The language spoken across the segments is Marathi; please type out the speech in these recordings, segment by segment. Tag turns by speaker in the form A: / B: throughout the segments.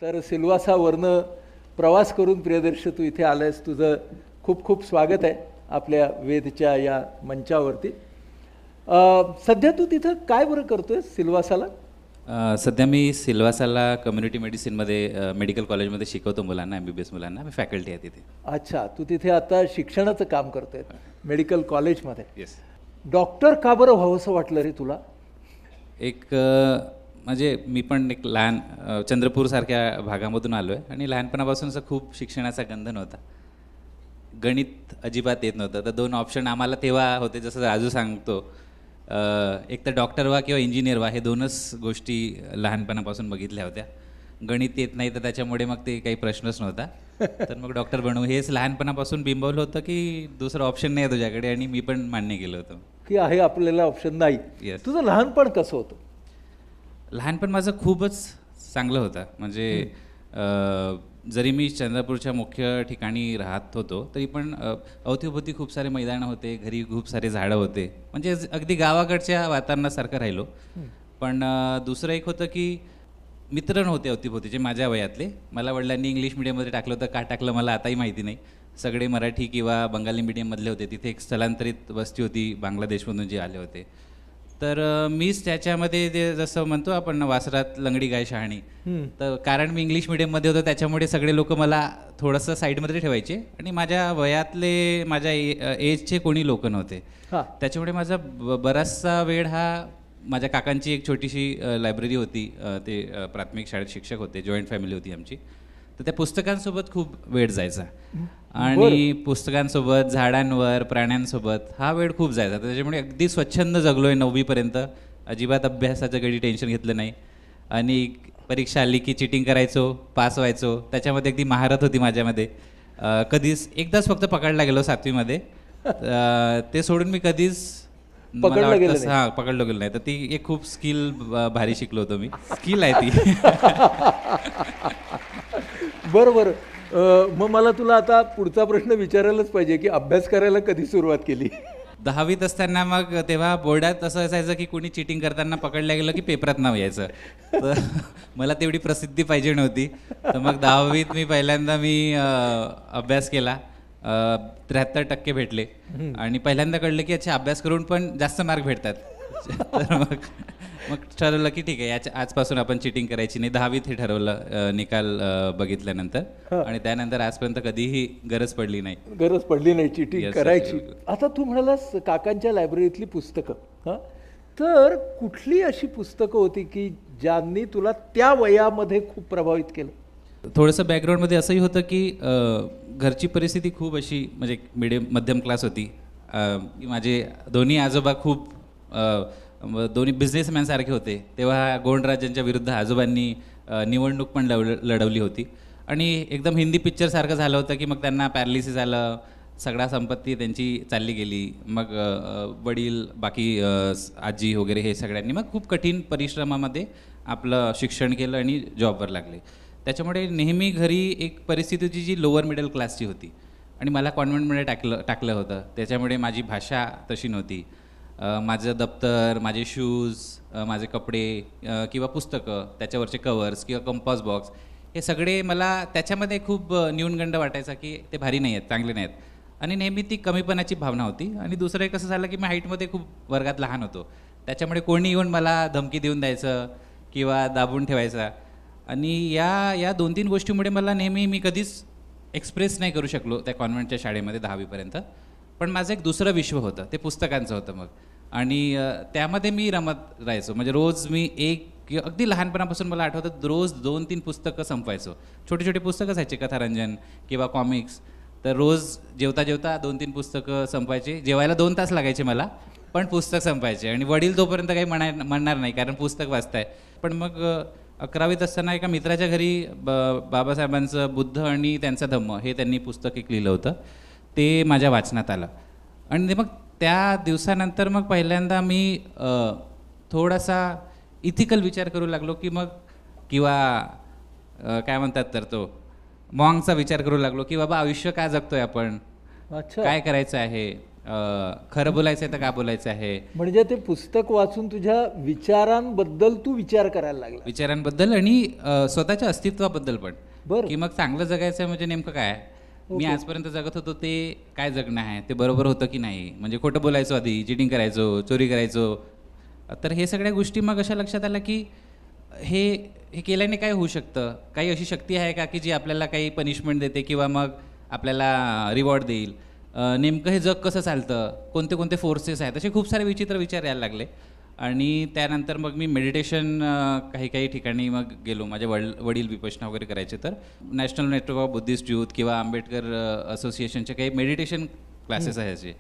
A: तर सिल्वासावरनं प्रवास करून प्रियदर्शी तू इथे आलंयस, तुझं खूप खूप स्वागत आहे आपल्या वेदच्या या मंचावरती. सध्या तू तिथं काय बरं करतोय सिल्वासाला?
B: सध्या मी सिल्वासाला कम्युनिटी मेडिसिनमध्ये मेडिकल कॉलेजमध्ये शिकवतो मुलांना, MBBS मुलांना. मी फॅकल्टी आहे तिथे.
A: अच्छा, तू तिथे आता शिक्षणाचं काम करतोय मेडिकल कॉलेजमध्ये.
B: येस.
A: डॉक्टर का बरं व्हावंसं वाटलं रे तुला?
B: एक म्हणजे मी पण एक लहान चंद्रपूरसारख्या भागामधून आलो आहे आणि लहानपणापासून असं खूप शिक्षणाचा गंध नव्हता. गणित अजिबात येत नव्हतं. तर 2 ऑप्शन आम्हाला तेव्हा होते, जसं राजू सांगतो, एक तर डॉक्टर व्हा किंवा इंजिनियर व्हा. हे 2च गोष्टी लहानपणापासून बघितल्या होत्या. गणित येत नाही तर त्याच्यामुळे मग ते काही प्रश्नच नव्हता. तर मग डॉक्टर बनवू हेच लहानपणापासून बिंबवलं होतं की दुसरं ऑप्शन नाही आहे तुझ्याकडे, आणि मी पण मान्य केलं होतं
A: की आहे आपल्याला ऑप्शन नाही.
B: Yes.
A: तुझं लहानपण कसं होतं?
B: लहानपण माझं खूपच चांगलं होतं. म्हणजे जरी मी चंद्रपूरच्या मुख्य ठिकाणी राहत होतो तरी पण अवतीभोवती खूप सारे मैदानं होते, घरी खूप सारे झाडं होते. म्हणजे अगदी गावाकडच्या वातावरणासारखं राहिलो. पण दुसरं एक होतं की मित्र नव्हते अवतीभोवतीचे माझ्या वयातले. मला वडिलांनी इंग्लिश मिडियममध्ये टाकलं होतं. का टाकलं मला आताही माहिती नाही. सगळे मराठी किंवा बंगाली मीडियममधले होते. तिथे एक स्थलांतरित वस्ती होती बांगलादेशमधून जे आले होते. तर मीच त्याच्यामध्ये जे जसं म्हणतो आपण वासरात लंगडी गाय शहाणी. तर कारण मी इंग्लिश मिडियममध्ये होतो त्याच्यामुळे सगळे लोक मला थोडंसं साईडमध्ये ठेवायचे आणि माझ्या वयातले माझ्या एजचे कोणी लोक नव्हते. त्याच्यामुळे माझा बराचसा वेळ हा माझ्या काकांची एक छोटीशी लायब्ररी होती. ते प्राथमिक शाळेत शिक्षक होते, जॉईंट फॅमिली होती आमची. तर त्या पुस्तकांसोबत खूप वेळ जायचा आणि पुस्तकांसोबत, झाडांवर, प्राण्यांसोबत हा वेळ खूप जायचा. त्याच्यामुळे अगदी स्वच्छंद जगलोय 9वीपर्यंत. अजिबात अभ्यासाचं कधी टेन्शन घेतलं नाही आणि परीक्षा आली की चिटिंग करायचो, पास व्हायचो. त्याच्यामध्ये अगदी महारत होती माझ्यामध्ये. कधीच एकदाच फक्त पकडला गेलो 7वीमध्ये. ते सोडून मी कधीच
A: पकडलं
B: गेलो नाही. तर ती एक खूप स्किल भारी शिकलो होतो मी. स्किल आहे ती.
A: बरं. मग मला तुला आता पुढचा प्रश्न विचारायलाच पाहिजे की अभ्यास करायला कधी सुरुवात केली?
B: 10वीत असताना मग तेव्हा बोर्डात असं असायचं की कोणी चिटिंग करताना पकडलं गेलं की पेपरात नाव यायचं. तर मला तेवढी प्रसिद्धी पाहिजे नव्हती. तर मग 10वीत मी पहिल्यांदा अभ्यास केला. 73% भेटले आणि पहिल्यांदा कळलं की अच्छा, अभ्यास करून पण जास्त मार्क भेटतात. तर मग ठरवलं की ठीक आहे, आजपासून आपण चिटिंग करायची नाही. 10वीत हे ठरवलं निकाल बघितल्यानंतर. आणि त्यानंतर आजपर्यंत कधीही गरज पडली नाही
A: चिटिंग करायची. आता तू म्हणालास काकांच्या लायब्ररीतली पुस्तकं, तर कुठली अशी पुस्तकं होती की ज्यांनी तुला त्या वयामध्ये खूप प्रभावित केलं?
B: थोडंसं बॅकग्राऊंडमध्ये असंही होतं की घरची परिस्थिती खूप अशी म्हणजे मध्यम क्लास होती. माझे दोन्ही आजोबा खूप दोन्ही बिझनेसमॅन सारखे होते. तेव्हा गोंडराजांच्या विरुद्ध आजोबांनी निवडणूक पण लढवली होती आणि एकदम हिंदी पिक्चरसारखं झालं होतं की मग त्यांना पॅरालिसिस आलं, सगळा संपत्ती त्यांची चालली गेली. मग वडील, बाकी आजी वगैरे हे सगळ्यांनी मग खूप कठीण परिश्रमामध्ये आपलं शिक्षण केलं आणि जॉबवर लागले. त्याच्यामुळे नेहमी घरी एक परिस्थिती होती जी लोअर मिडल क्लासची होती आणि मला कॉन्व्हेंटमध्ये टाकलं होतं. त्याच्यामुळे माझी भाषा तशी नव्हती. माझं दप्तर, माझे शूज, माझे कपडे किंवा पुस्तकं, त्याच्यावरचे कवर्स किंवा कंपास बॉक्स, हे सगळे मला त्याच्यामध्ये खूप न्यूनगंड वाटायचा की ते भारी नाही आहेत, चांगले नाही आहेत. आणि नेहमी ती कमीपणाची भावना होती. आणि दुसरं एक कसं झालं की मी हाईटमध्ये खूप वर्गात लहान होतो. त्याच्यामुळे कोणी येऊन मला धमकी देऊन द्यायचं किंवा दाबून ठेवायचा. आणि या 2-3 गोष्टीमुळे मला नेहमी मी कधीच एक्सप्रेस नाही करू शकलो त्या कॉन्व्हेंटच्या शाळेमध्ये 10वीपर्यंत. पण माझं एक दुसरं विश्व होतं, ते पुस्तकांचं होतं मग. आणि त्यामध्ये मी रमत राहायचो. म्हणजे रोज मी अगदी लहानपणापासून मला आठवतं रोज 2-3 पुस्तकं संपवायचो. छोटे छोटे पुस्तकं असायचे, कथारंजन किंवा कॉमिक्स. तर रोज जेवता 2-3 पुस्तकं संपवायचे. जेवायला 2 तास लागायचे मला, पण पुस्तक संपायचे. आणि वडील तोपर्यंत काही म्हणणार नाही कारण पुस्तक वाचताय. पण मग 11वीत असताना एका मित्राच्या घरी बाबासाहेबांचं बुद्ध आणि त्यांचा धम्म हे त्यांनी पुस्तक एक लिहिलं होतं. ते माझ्या वाचनात आलं. आणि मग त्या दिवसानंतर मग पहिल्यांदा मी थोडासा इथिकल विचार करू लागलो की मग, किंवा काय म्हणतात तर तो मॉंगचा विचार करू लागलो की बाबा आयुष्य का जगतोय आपण, काय करायचं आहे, खरं बोलायचं आहे तर का बोलायचं आहे,
A: म्हणजे ते पुस्तक वाचून तुझ्या विचारांबद्दल तू विचार करायला लागला.
B: विचारांबद्दल आणि स्वतःच्या अस्तित्वाबद्दल पण,
A: बरं.
B: की मग चांगलं जगायचं आहे म्हणजे नेमकं काय, मी आजपर्यंत जगत होतो ते काय जगणं आहे, ते बरोबर होतं की नाही, म्हणजे खोटं बोलायचो आधी, चिटिंग करायचो, चोरी करायचो. तर हे सगळ्या गोष्टी मग अशा लक्षात आल्या की हे हे केल्याने काय होऊ शकतं, काही अशी शक्ती आहे का की जी आपल्याला काही पनिशमेंट देते किंवा मग आपल्याला रिवॉर्ड देईल, नेमकं हे जग कसं चालतं, कोणते कोणते फोर्सेस आहेत, असे खूप सारे विचित्र विचार यायला लागले. आणि त्यानंतर मग मी मेडिटेशन काही काही ठिकाणी मग गेलो. माझे वडील विपश्यना वगैरे करायचे, तर national network of Buddhist youth किंवा आंबेडकर असोसिएशनचे काही मेडिटेशन क्लासेस असायचे,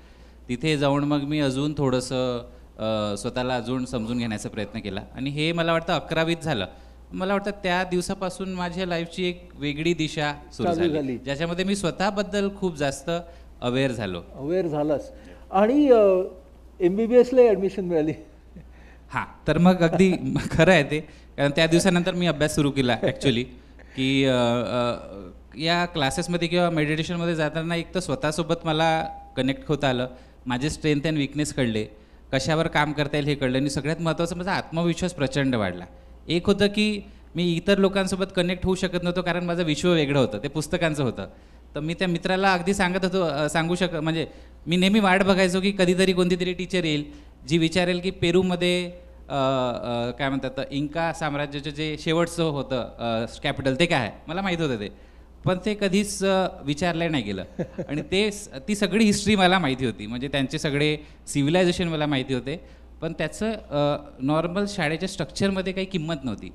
B: तिथे जाऊन मग मी अजून थोडंसं स्वतःला अजून समजून घेण्याचा प्रयत्न केला. आणि हे मला वाटतं 11वीत झालं. मला वाटतं त्या दिवसापासून माझ्या लाईफची एक वेगळी दिशा सुरू झाली, ज्याच्यामध्ये मी स्वतःबद्दल खूप जास्त अवेअर
A: झालास. आणि MBBSला ॲडमिशन मिळाली.
B: हां, तर मग अगदी खरं आहे ते, कारण त्या दिवसानंतर मी अभ्यास सुरू केला ॲक्च्युली, की या क्लासेसमध्ये किंवा मेडिटेशनमध्ये जाताना एक तर स्वतःसोबत मला कनेक्ट होता आलं, माझे स्ट्रेंथ अँड विकनेस कळले, कशावर काम करता येईल हे कळलं, आणि सगळ्यात महत्त्वाचं माझा आत्मविश्वास प्रचंड वाढला. एक होतं की मी इतर लोकांसोबत कनेक्ट होऊ शकत नव्हतो कारण माझं विश्व वेगळं होतं, ते पुस्तकांचं होतं. तर मी त्या मित्राला अगदी म्हणजे मी नेहमी वाट बघायचो की कधीतरी कोणती तरी टीचर येईल जी विचारेल की पेरूमध्ये काय म्हणतात इंका साम्राज्याचं जे शेवटचं होतं कॅपिटल ते काय आहे. मला माहीत होतं ते, पण ते कधीच विचारलं नाही गेलं. आणि ती सगळी हिस्ट्री मला माहिती होती, म्हणजे त्यांचे सगळे सिव्हिलायझेशन मला माहिती होते, पण त्याचं नॉर्मल शाळेच्या स्ट्रक्चरमध्ये काही किंमत नव्हती.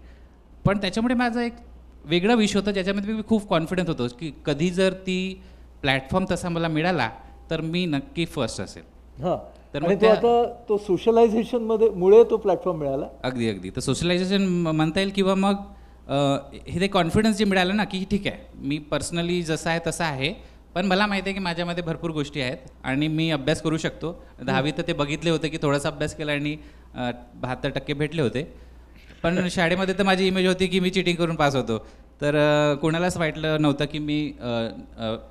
B: पण त्याच्यामुळे माझं एक वेगळं विषय होतं ज्याच्यामध्ये मी खूप कॉन्फिडंट होतो की कधी जर ती प्लॅटफॉर्म तसा मला मिळाला तर मी नक्की फर्स्ट असेल.
A: हां, तर मग आता तो सोशलायझेशनमध्ये मुळे तो प्लॅटफॉर्म मिळाला.
B: अगदी तर सोशलायझेशन म्हणता येईल, किंवा मग हे ते कॉन्फिडन्स जे मिळालं ना की ठीक आहे, मी पर्सनली जसा आहे तसा आहे, पण मला माहिती आहे की माझ्यामध्ये भरपूर गोष्टी आहेत आणि मी अभ्यास करू शकतो. 10वी तर ते बघितले होते की थोडासा अभ्यास केला आणि 72% भेटले होते. पण शाळेमध्ये तर माझी इमेज होती की मी चिटिंग करून पास होतो, तर कोणालाच वाटलं नव्हतं की मी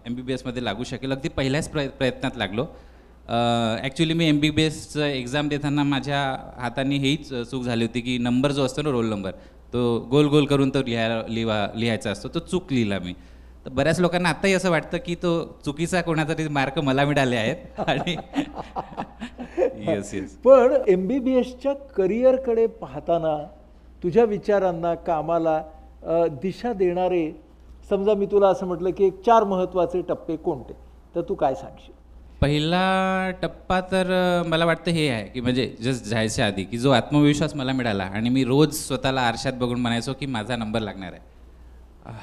B: MBBSमध्ये लागू शकेल. अगदी पहिल्याच प्रयत्नात लागलो. ॲक्च्युली मी MBBSचं एक्झाम देताना माझ्या हाताने हीच चूक झाली होती की नंबर जो असतो ना, रोल नंबर, तो गोल गोल करून तो लिहायचा असतो, तो चूक लिहिला मी. तर बऱ्याच लोकांना आत्ताही असं वाटतं की तो चुकीचा कोणाचा तरी मार्क मला मिळाले आहेत. आणि येस.
A: पण MBBSच्या करिअरकडे पाहताना तुझ्या विचारांना, कामाला दिशा देणारे, समजा मी तुला असं म्हटलं की 4 महत्त्वाचे टप्पे कोणते, तर तू काय सांगशील?
B: पहिला टप्पा तर मला वाटतं हे आहे की म्हणजे जस्ट जायच्या आधी की जो आत्मविश्वास मला मिळाला आणि मी रोज स्वतःला आरशात बघून म्हणायचो की माझा नंबर लागणार आहे,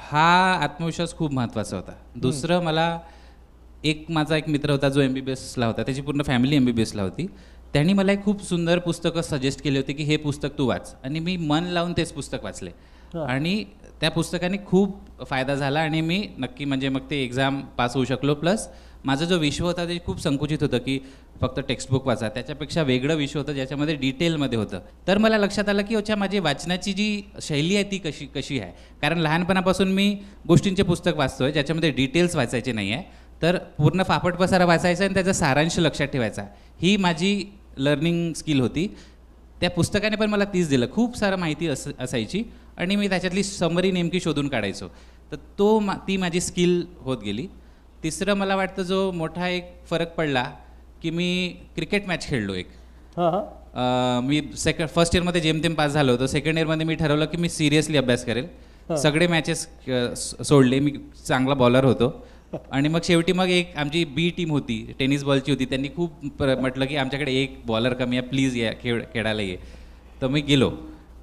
B: हा आत्मविश्वास खूप महत्त्वाचा होता. दुसरं, माझा एक मित्र होता जो MBBSला होता, त्याची पूर्ण फॅमिली MBBSला होती. त्यांनी मला एक खूप सुंदर पुस्तकं सजेस्ट केली होती की हे पुस्तक तू वाच, आणि मी मन लावून तेच पुस्तक वाचले आणि त्या पुस्तकाने खूप फायदा झाला आणि मी नक्की म्हणजे मग ते एक्झाम पास होऊ शकलो. प्लस माझं जो विश्व होता ते खूप संकुचित होतं की फक्त टेक्स्टबुक वाचा, त्याच्यापेक्षा वेगळं विश्व होतं ज्याच्यामध्ये डिटेलमध्ये होतं. तर मला लक्षात आलं की अच्छा, माझी वाचनाची जी शैली आहे ती कशी आहे, कारण लहानपणापासून मी गोष्टींचे पुस्तक वाचतो आहे ज्याच्यामध्ये डिटेल्स वाचायचे नाही आहे, तर पूर्ण फापट पसारा वाचायचा आणि त्याचा सारांश लक्षात ठेवायचा, ही माझी लर्निंग स्किल होती. त्या पुस्तकाने पण मला तीच दिलं. खूप सारं माहिती असायची आणि मी त्याच्यातली समरी नेमकी शोधून काढायचो, तर ती माझी स्किल होत गेली. तिसरं, मला वाटतं जो मोठा एक फरक पडला की मी क्रिकेट मॅच खेळलो एक. मी फर्स्ट इयरमध्ये जेमतेम पास झालो होतो. सेकंड इयरमध्ये मी ठरवलं की मी सिरियसली अभ्यास करेल. सगळे मॅचेस सोडले. मी चांगला बॉलर होतो आणि मग शेवटी मग एक आमची B टीम होती, टेनिस बॉलची होती. त्यांनी खूप म्हटलं की आमच्याकडे एक बॉलर कमी आहे, प्लीज या खेळायला ये. तर मी गेलो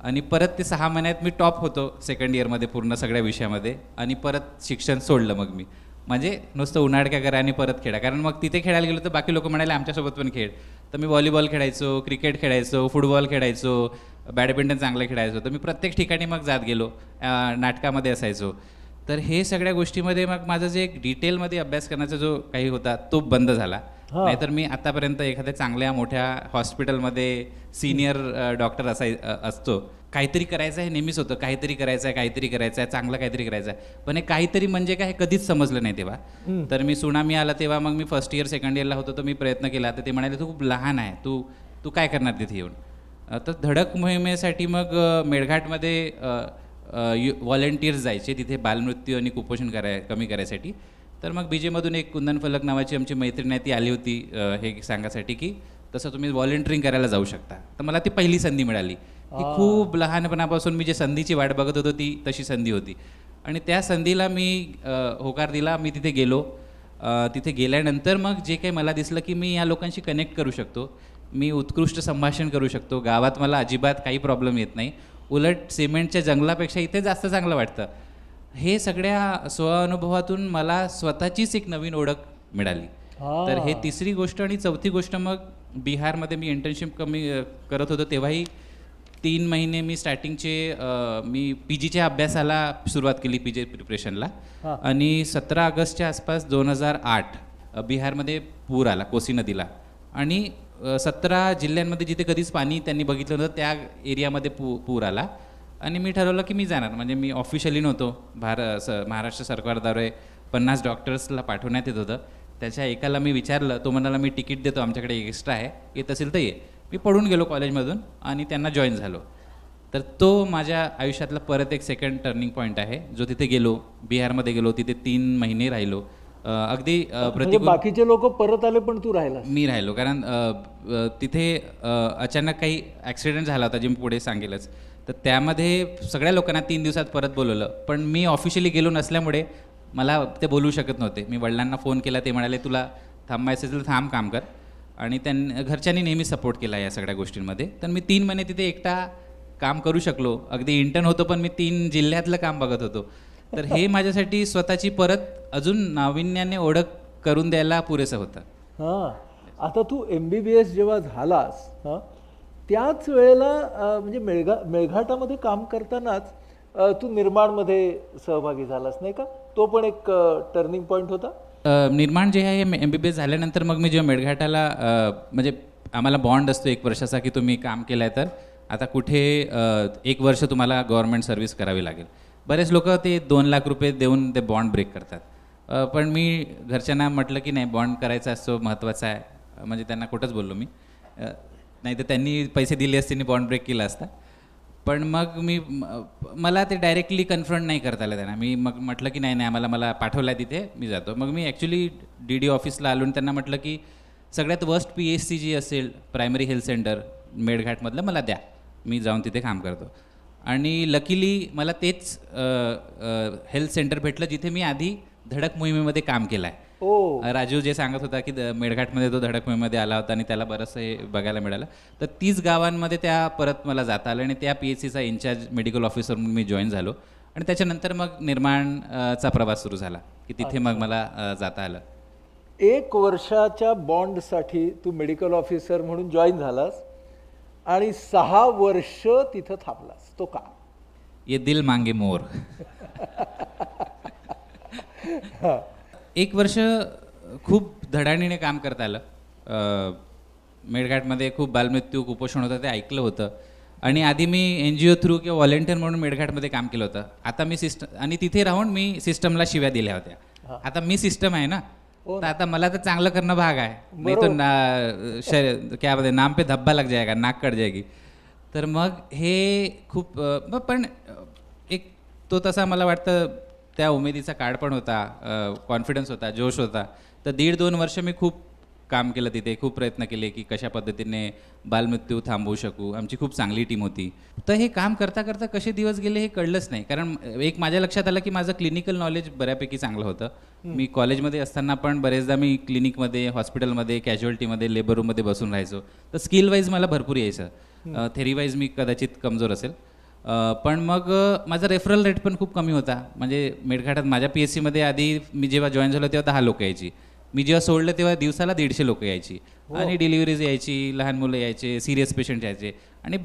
B: आणि परत ते 6 महिन्यात मी टॉप होतो सेकंड इयरमध्ये पूर्ण सगळ्या विषयामध्ये, आणि परत शिक्षण सोडलं. मग मी म्हणजे नुसतं उन्हाळक्या करा आणि परत खेळा, कारण मग तिथे खेळायला गेलो तर बाकी लोक म्हणाले आमच्यासोबत पण खेळ. तर मी व्हॉलीबॉल खेळायचो, क्रिकेट खेळायचो, फुटबॉल खेळायचो, बॅडमिंटन चांगलं खेळायचो. तर मी प्रत्येक ठिकाणी मग जात गेलो, नाटकामध्ये असायचो. तर हे सगळ्या गोष्टीमध्ये मग माझं जे एक डिटेलमध्ये अभ्यास करण्याचा जो काही होता तो बंद झाला. नाहीतर मी आतापर्यंत एखाद्या चांगल्या मोठ्या हॉस्पिटलमध्ये सिनियर डॉक्टर असतो, काहीतरी करायचं आहे नेहमीच होतं, काहीतरी करायचं आहे, काहीतरी करायचं आहे, चांगलं काहीतरी करायचं आहे. पण हे काहीतरी म्हणजे काय हे कधीच समजलं नाही तेव्हा. तर मी सुनामी आला तेव्हा मग मी फर्स्ट इयर सेकंड इयरला होतो, तर मी प्रयत्न केला. तर ते म्हणाले तू खूप लहान आहे, तू तू काय करणार तिथे येऊन. तर धडक मोहिमेसाठी मग मेळघाटमध्ये व्हॉलेंटियर्स जायचे तिथे बालमृत्यू आणि कुपोषण कमी करायसाठी. तर मग बीजेमधून एक कुंदन फलक नावाची आमची मैत्रीण आहे, ती आली होती हे सांगायसाठी की तसं तुम्ही व्हॉलेंटिअरिंग करायला जाऊ शकता. तर मला ती पहिली संधी मिळाली. ही खूप लहानपणापासून मी जे संधीची वाट बघत होतो ती तशी संधी होती. आणि त्या संधीला मी होकार दिला. मी तिथे गेलो. तिथे गेल्यानंतर मग जे काही मला दिसलं की मी या लोकांशी कनेक्ट करू शकतो, मी उत्कृष्ट संभाषण करू शकतो. गावात मला अजिबात काही प्रॉब्लेम येत नाही, उलट सिमेंटच्या जंगलापेक्षा इथे जास्त चांगलं वाटतं. हे सगळ्या स्वअनुभवातून मला स्वतःचीच एक नवीन ओळख मिळाली. तर हे तिसरी गोष्ट. आणि चौथी गोष्ट, मग बिहारमध्ये मी इंटर्नशिप करत होतो तेव्हाही 3 महिने मी स्टार्टिंगचे मी PGच्या अभ्यासाला सुरुवात केली, PG प्रिपरेशनला. आणि 17 ऑगस्टच्या आसपास 2008 बिहारमध्ये पूर आला कोसी नदीला. आणि 17 जिल्ह्यांमध्ये जिथे कधीच पाणी त्यांनी बघितलं नव्हतं त्या एरियामध्ये पूर आला. आणि मी ठरवलं की मी जाणार. म्हणजे मी ऑफिशियली नव्हतो. महाराष्ट्र सरकारद्वारे 50 डॉक्टर्सला पाठवण्यात येत होतं. त्याच्या एकाला मी विचारलं, तो म्हणाला मी तिकीट देतो, आमच्याकडे एक्स्ट्रा आहे, येत असेल तर ये. मी पडून गेलो कॉलेजमधून आणि त्यांना जॉईन झालो. तर तो माझ्या आयुष्यातला परत एक सेकंड टर्निंग पॉईंट आहे, जो तिथे गेलो, बिहारमध्ये गेलो, तिथे 3 महिने राहिलो. अगदी
A: प्रतिकूल. बाकीचे लोक परत आले पण तू राहिला?
B: मी राहिलो, कारण तिथे अचानक काही ॲक्सिडेंट झाला होता, जे मी पुढे सांगेलच. तर त्यामध्ये सगळ्या लोकांना 3 दिवसात परत बोलवलं. पण मी ऑफिशियली गेलो नसल्यामुळे मला ते बोलवू शकत नव्हते. मी वडिलांना फोन केला, ते म्हणाले तुला थांबायचं असेल तर थांब, काम कर. आणि घरच्यांनी नेहमी सपोर्ट केला या सगळ्या गोष्टींमध्ये. तर मी 3 महिने तिथे एकटा काम करू शकलो. अगदी इंटर्न होतो, पण मी 3 जिल्ह्यातलं काम बघत होतो. तर हे माझ्यासाठी स्वतःची परत अजून नाविन्याने ओळख करून द्यायला पुरेसं होतं.
A: हां, आता तू MBBS जेव्हा झालास, त्याच वेळेला म्हणजे मेळघाटामध्ये काम करतानाच तू निर्माणमध्ये सहभागी झालास, नाही का? तो पण एक टर्निंग पॉईंट होता.
B: निर्माण जे आहे MBBS झाल्यानंतर मग मी जेव्हा मेळघाटाला म्हणजे आम्हाला बॉन्ड असतो 1 वर्षाचा की तुम्ही काम केलं आहे तर आता कुठे 1 वर्ष तुम्हाला गव्हर्नमेंट सर्व्हिस करावी लागेल. बरेच लोक ते 2 लाख रुपये देऊन ते बॉन्ड ब्रेक करतात. पण मी घरच्यांना म्हटलं की नाही, बॉन्ड करायचा असतो, महत्त्वाचा आहे. म्हणजे त्यांना कुठंच बोललो मी, नाही तर त्यांनी पैसे दिले असते आणि बॉन्ड ब्रेक केला असता. पण मग मला ते डायरेक्टली कन्फ्रंट नाही करता आलं त्यांना. मी मग म्हटलं की नाही, मला पाठवलं आहे तिथे, मी जातो. मग मी ॲक्च्युली DD ऑफिसला आलो आणि त्यांना म्हटलं की सगळ्यात वर्स्ट PHC जी असेल, प्रायमरी हेल्थ सेंटर मेळघाटमधलं, मला द्या, मी जाऊन तिथे काम करतो. आणि लकीली मला तेच हेल्थ सेंटर भेटलं जिथे मी आधी धडक मोहिमेमध्ये काम केलं आहे. राजू जे सांगत होता की मेळघाटमध्ये तो धडक मोहिमेमध्ये आला होता आणि त्याला बरंचसं हे बघायला मिळालं. तर 30 गावांमध्ये त्या परत मला जाता आलं आणि त्या PHCचा इन्चार्ज मेडिकल ऑफिसर म्हणून मी जॉईन झालो. आणि त्याच्यानंतर मग निर्माणचा प्रवास सुरू झाला की तिथे मग मला जाता आलं.
A: 1 वर्षाच्या बॉन्डसाठी तू मेडिकल ऑफिसर म्हणून जॉईन झालास आणि 6 वर्ष तिथं थांबलास. तो का?
B: ये दिल मांगे मोर. 1 वर्ष खूप धडाडीने काम करता आलं. मेळघाटमध्ये खूप बालमृत्यू कुपोषण होतं ते ऐकलं होतं. आणि आधी मी NGO थ्रू किंवा व्हॉलेंटिअर म्हणून मेळघाटमध्ये काम केलं होतं. आता मी आणि तिथे राहून मी सिस्टमला शिव्या दिल्या होत्या. आता मी सिस्टम आहे ना, तर आता मला तर चांगलं करणं भाग आहे, नाही तर क्या बोलते नाम पे धब्बा लग जाएगा, नाक कट जाएगी. तर मग हे खूप पण एक तो तसा मला वाटतं त्या उमेदीचा काळ पण होता, कॉन्फिडन्स होता, जोश होता. तर 1.5-2 वर्ष मी खूप काम केलं तिथे, खूप प्रयत्न केले की कशा पद्धतीने बालमृत्यू थांबवू शकू. आमची खूप चांगली टीम होती. तर हे काम करता करता कसे दिवस गेले हे कळलंच नाही. कारण एक माझ्या लक्षात आलं की माझं क्लिनिकल नॉलेज बऱ्यापैकी चांगलं होतं. मी कॉलेजमध्ये असताना पण बरेचदा मी क्लिनिकमध्ये, हॉस्पिटलमध्ये, कॅज्युअल्टीमध्ये, लेबर रूममध्ये बसून राहायचो. तर स्किल वाईज मला भरपूर यायचं. थेरी वाईज मी कदाचित कमजोर असेल. पण मग माझा रेफरल रेट पण खूप कमी होता. म्हणजे मेळघाटात माझ्या PHCमध्ये आधी मी जेव्हा जॉईन झालो तेव्हा 10 लोक यायची. मी जेव्हा सोडलं तेव्हा दिवसाला 150 लोक यायची. आणि डिलिव्हरीज यायची, लहान मुलं यायचे, सिरियस पेशंट यायचे. आणि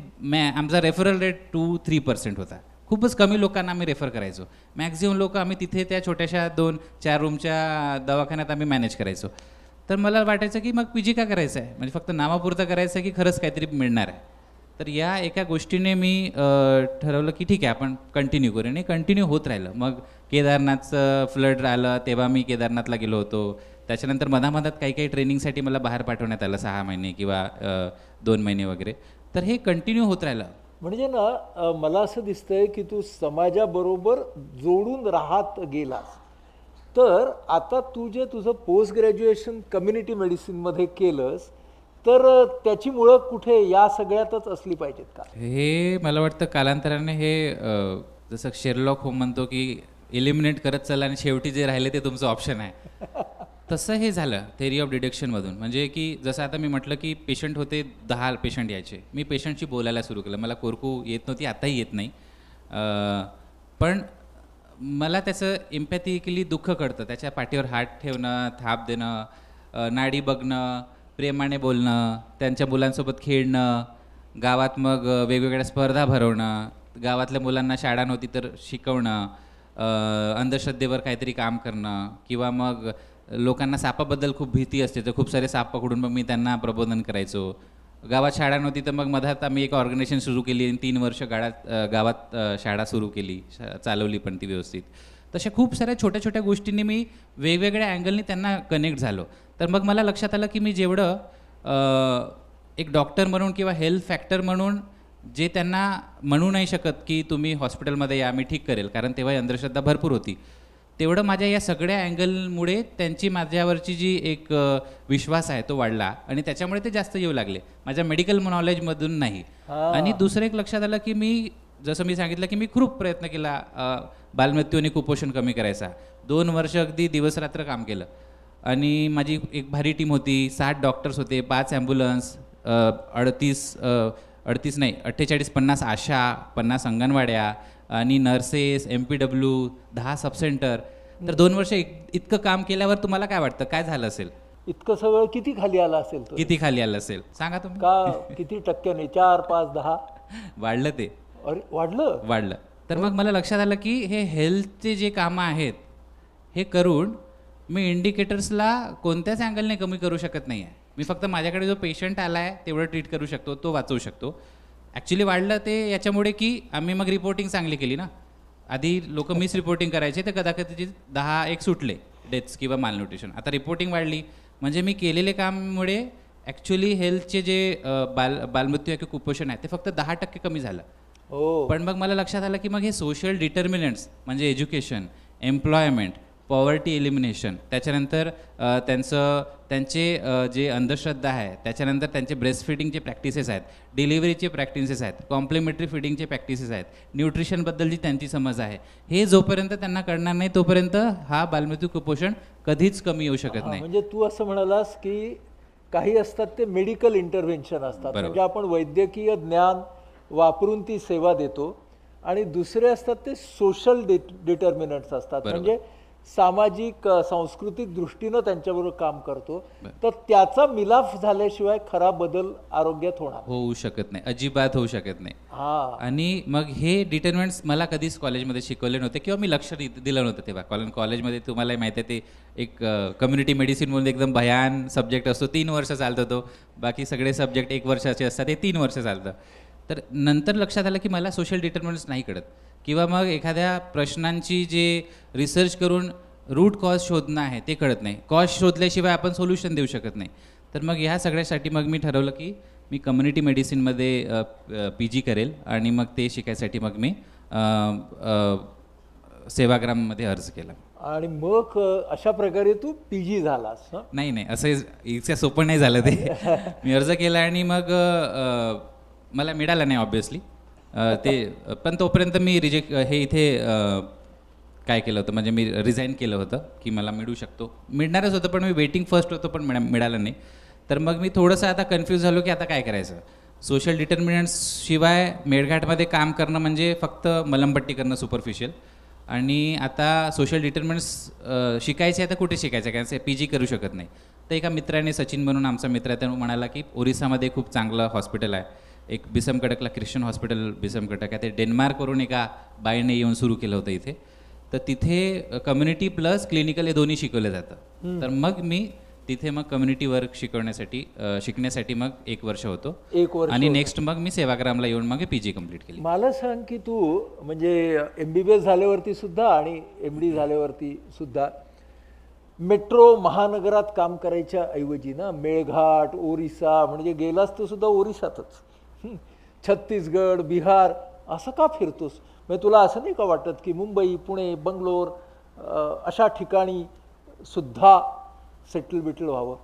B: आमचा रेफरल रेट 2-3% होता. खूपच कमी लोकांना आम्ही रेफर करायचो. मॅक्झिमम लोक आम्ही तिथे त्या छोट्याशा 2-4 रूमच्या दवाखान्यात आम्ही मॅनेज करायचो. तर मला वाटायचं की मग PG का करायचं आहे, म्हणजे फक्त नावापुरतं करायचं आहे की खरंच काहीतरी मिळणार आहे. तर या एका गोष्टीने मी ठरवलं की ठीक आहे आपण कंटिन्यू करू, आणि कंटिन्यू होत राहिलं. मग केदारनाथचं फ्लड आलं तेव्हा मी केदारनाथला गेलो होतो. त्याच्यानंतर मधामधात काही काही ट्रेनिंगसाठी मला बाहेर पाठवण्यात आलं 6 महिने किंवा 2 महिने वगैरे. तर हे कंटिन्यू होत राहिलं.
A: म्हणजे ना मला असं दिसतंय की तू समाजाबरोबर जोडून राहत गेलास. तर आता तू जे तुझं पोस्ट ग्रॅज्युएशन कम्युनिटी मेडिसिनमध्ये केलंस, तर त्याची मुळं कुठे या सगळ्यातच असली पाहिजेत का?
B: हे मला वाटतं कालांतराने हे जसं शेरलॉक होम म्हणतो की एलिमिनेट करत चला आणि शेवटी जे राहिले ते तुमचं ऑप्शन आहे, तसं हे झालं थेअरी ऑफ डिडक्शनमधून. म्हणजे की जसं आता मी म्हटलं की पेशंट होते, 10 पेशंट यायचे, मी पेशंटशी बोलायला सुरू केलं. मला कोरकू येत नव्हती, आताही येत नाही, पण मला त्याचं इम्पॅथिकली दुःख कळतं. त्याच्या पाठीवर हात ठेवणं, थाप देणं, नाडी बघणं, प्रेमाने बोलणं, त्यांच्या मुलांसोबत खेळणं, गावात मग वेगवेगळ्या स्पर्धा भरवणं, गावातल्या मुलांना शाळा नव्हती तर शिकवणं, अंधश्रद्धेवर काहीतरी काम करणं, किंवा मग लोकांना सापाबद्दल खूप भीती असते तर खूप सारे साप पकडून मग मी त्यांना प्रबोधन करायचो. गावात शाळा नव्हती तर मग मधात आम्ही एक ऑर्गनायझेशन सुरू केली आणि 3 वर्ष गावात शाळा सुरू केली, चालवली पण ती व्यवस्थित. तशा खूप साऱ्या छोट्या छोट्या गोष्टींनी मी वेगवेगळ्या अँगलनी त्यांना कनेक्ट झालो. तर मग मला लक्षात आलं की मी जेवढं एक डॉक्टर म्हणून किंवा हेल्थ फॅक्टर म्हणून जे त्यांना म्हणू नाही शकत की तुम्ही हॉस्पिटलमध्ये या मी ठीक करेल, कारण तेव्हा अंधश्रद्धा भरपूर होती, तेवढं माझ्या या सगळ्या अँगलमुळे त्यांची माझ्यावरची जी एक विश्वास आहे तो वाढला आणि त्याच्यामुळे ते जास्त येऊ लागले, माझ्या मेडिकल नॉलेजमधून नाही. आणि दुसरं एक लक्षात आलं की मी जसं मी सांगितलं की मी खूप प्रयत्न केला बालमृत्यू आणि कुपोषण कमी करायचा. 2 वर्ष अगदी दिवसरात्र काम केलं आणि माझी एक भारी टीम होती, 60 डॉक्टर्स होते, 5 ॲम्ब्युलन्स, 48-50 आशा, 50 अंगणवाड्या आणि नर्सेस, MPW, 10 सबसेंटर. तर 2 वर्ष इतकं काम केल्यावर तुम्हाला काय वाटतं काय झालं असेल?
A: इतकं सगळं किती खाली आलं असेल?
B: किती खाली आलं असेल सांगा तुम्ही?
A: का किती टक्क्याने? 4, 5, 10
B: वाढलं ते.
A: अरे वाढलं.
B: तर मग मला लक्षात आलं की हे हेल्थचे जे कामं आहेत हे करून मी इंडिकेटर्सला कोणत्याच अँगलने कमी करू शकत नाही आहे. मी फक्त माझ्याकडे जो पेशंट आला आहे तेवढं ट्रीट करू शकतो, तो वाचवू शकतो. ॲक्च्युली वाढलं ते याच्यामुळे की आम्ही मग रिपोर्टिंग चांगली केली ना. आधी लोक मिस रिपोर्टिंग करायचे तर कदाचित 10 सुटले डेथ्स किंवा मालन्यूट्रिशन. आता रिपोर्टिंग वाढली म्हणजे मी केलेले काममुळे ॲक्च्युली हेल्थचे जे बालमृत्यू किंवा कुपोषण आहे ते फक्त 10% कमी झालं. पण मग मला लक्षात आलं की मग हे सोशल डिटर्मिनंट्स म्हणजे एज्युकेशन, एम्प्लॉयमेंट, पॉवर्टी एलिमिनेशन, त्याच्यानंतर त्यांचे जे अंधश्रद्धा आहे, त्याच्यानंतर त्यांचे ब्रेस्ट फिडिंगचे प्रॅक्टिसेस आहेत, डिलिव्हरीचे प्रॅक्टिसेस आहेत, कॉम्प्लिमेंटरी फिडिंगचे प्रॅक्टिसेस आहेत, न्यूट्रिशनबद्दलची त्यांची समज आहे, हे जोपर्यंत त्यांना कळणार नाही तोपर्यंत हा बालमृत्यू कुपोषण कधीच कमी येऊ शकत नाही.
A: म्हणजे तू असं म्हणालास की काही असतात ते मेडिकल इंटरव्हेन्शन असतात, म्हणजे आपण वैद्यकीय ज्ञान वापरून ती सेवा देतो, आणि दुसरे असतात ते सोशल डिटर्मिनंट्स असतात, म्हणजे सामाजिक सांस्कृतिक दृष्टीनं त्यांच्याबरोबर काम करतो. तर त्याचा मिलाफ झाल्याशिवाय खरा बदल आरोग्यात होऊ शकत नाही,
B: अजिबात होऊ शकत नाही. आणि मग हे डिटर्मिनंट्स मला कधीच कॉलेजमध्ये शिकवले नव्हते किंवा मी लक्ष दिलं नव्हतं तेव्हा. कॉलेजमध्ये तुम्हाला माहिती आहे ते एक कम्युनिटी मेडिसिन म्हणून एकदम भयान सब्जेक्ट असतो, 3 वर्ष चालतो तो, बाकी सगळे सब्जेक्ट 1 वर्षाचे असतात, ते 3 वर्ष चालतं. तर नंतर लक्षात आलं की मला सोशल डिटर्मिनंट्स नाही कळत, किंवा मग एखाद्या प्रश्नांची जे रिसर्च करून रूट कॉज शोधणं आहे ते कळत नाही. कॉज शोधल्याशिवाय आपण सोल्युशन देऊ शकत नाही. तर मग ह्या सगळ्यासाठी मग मी ठरवलं की मी कम्युनिटी मेडिसिनमध्ये PG करेल आणि मग ते शिकायसाठी मग मी सेवाग्राममध्ये अर्ज केला.
A: आणि मग अशा प्रकारे तू PG झालास?
B: नाही, असं इतक्या सोपं नाही झालं ते. मी अर्ज केला आणि मग मला मिळालं नाही ऑब्वियसली ते, पण तोपर्यंत मी इथे काय केलं होतं, म्हणजे मी रिझाईन केलं होतं की मला मिळणारच होतं, पण मी वेटिंग फर्स्ट होतो पण मिळालं नाही. तर मग मी थोडंसं आता कन्फ्यूज झालो की आता काय करायचं. सोशल डिटर्मिनंट्स शिवाय मेळघाटमध्ये काम करणं म्हणजे फक्त मलमपट्टी करणं सुपरफिशियल, आणि आता सोशल डिटर्मिनंट्स शिकायचे आता कुठे शिकायचं, कारण PG करू शकत नाही. तर एका मित्राने, सचिन म्हणून आमचा मित्र आहे, त्यानं म्हणाला की ओरिसामध्ये खूप चांगलं हॉस्पिटल आहे, एक बिसमकटकला ख्रिश्चन हॉस्पिटल बिसमकटक आहे, ते डेन्मार्कवरून एका बाईने येऊन सुरू केलं होतं इथे. तर तिथे कम्युनिटी प्लस क्लिनिकल हे दोन्ही शिकवलं जातं. तर मग मी तिथे मग कम्युनिटी वर्क शिकण्यासाठी मग 1 वर्ष होतो
A: 1 वर्ष
B: आणि
A: होतं.
B: नेक्स्ट मग मी सेवाग्रामला येऊन मग PG कंप्लीट केली.
A: मला सांग की तू म्हणजे MBBS झाल्यावरती सुद्धा आणि MD झाल्यावरती सुद्धा मेट्रो महानगरात काम करायच्या ऐवजी ना मेळघाट ओरिसा म्हणजे गेलास तर सुद्धा ओरिसातच छत्तीसगड बिहार असं का फिरतोस? म्हणजे तुला असं नाही का वाटत की मुंबई पुणे बंगलोर अशा ठिकाणी सुद्धा सेटल बिटल व्हावं?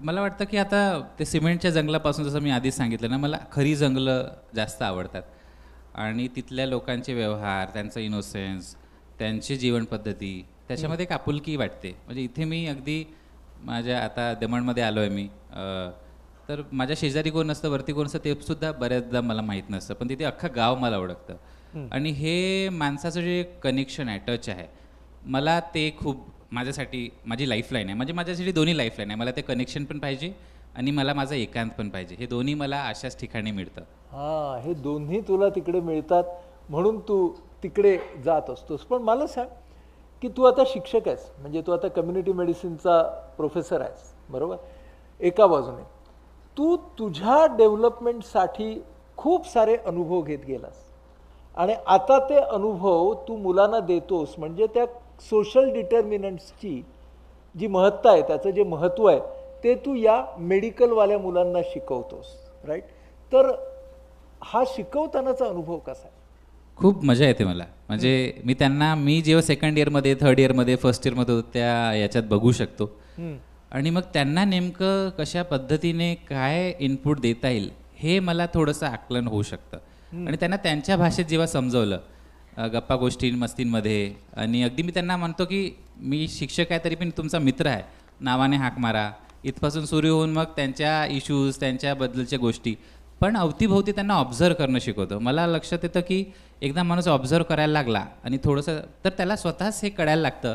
B: मला वाटतं की आता ते सिमेंटच्या जंगलापासून जसं मी आधीच सांगितलं ना, मला खरी जंगलं जास्त आवडतात आणि तिथल्या लोकांचे व्यवहार, त्यांचा इनोसेन्स, त्यांची जीवनपद्धती, त्याच्यामध्ये एक आपुलकी वाटते. म्हणजे इथे मी अगदी माझ्या आता दमणमध्ये आलो आहे मी, तर माझ्या शेजारी कोण नसतं, वरती कोण असतं ते सुद्धा बऱ्याचदा मला माहीत नसतं, पण तिथे अख्खं गाव मला ओळखतं. आणि हे माणसाचं जे कनेक्शन आहे, टच आहे, मला ते खूप माझ्यासाठी माझी लाईफलाईन आहे. म्हणजे माझ्यासाठी दोन्ही लाईफलाईन आहे. मला ते कनेक्शन पण पाहिजे आणि मला माझं एकांत पण पाहिजे. हे दोन्ही मला अशाच ठिकाणी मिळतं.
A: हां, हे दोन्ही तुला तिकडे मिळतात म्हणून तू तिकडे जात असतोस. पण मला सांग की तू आता शिक्षक आहेस, म्हणजे तू आता कम्युनिटी मेडिसिनचा प्रोफेसर आहेस, बरोबर? एका बाजूने तू तुझ्या डेव्हलपमेंटसाठी खूप सारे अनुभव घेत गेलास आणि आता ते अनुभव तू मुलांना देतोस. म्हणजे त्या सोशल डिटर्मिनंट्सची जी महत्ता आहे, त्याचं जे महत्त्व आहे ते तू या मेडिकलवाल्या मुलांना शिकवतोस, राईट? तर हा शिकवतानाचा अनुभव कसा आहे?
B: खूप मजा येते मला. म्हणजे मी जेव्हा सेकंड इयरमध्ये, थर्ड इयरमध्ये, फर्स्ट इयरमध्ये होतो त्या याच्यात बघू शकतो आणि मग त्यांना नेमकं कशा पद्धतीने काय इनपुट देता येईल हे मला थोडंसं आकलन होऊ शकतं. आणि त्यांना त्यांच्या भाषेत जेव्हा समजवलं, गप्पा गोष्टी मस्तींमध्ये, आणि अगदी मी त्यांना म्हणतो की मी शिक्षक आहे तरी पण तुमचा मित्र आहे, नावाने हाक मारा, इथपासून सुरू होऊन मग त्यांच्या इश्यूज, त्यांच्याबद्दलच्या गोष्टी, पण अवतीभोवती त्यांना ऑब्झर्व करणं शिकवतो. मला लक्षात येतं की एकदा माणूस ऑब्झर्व करायला लागला आणि थोडंसं तर त्याला स्वतःच हे कळायला लागतं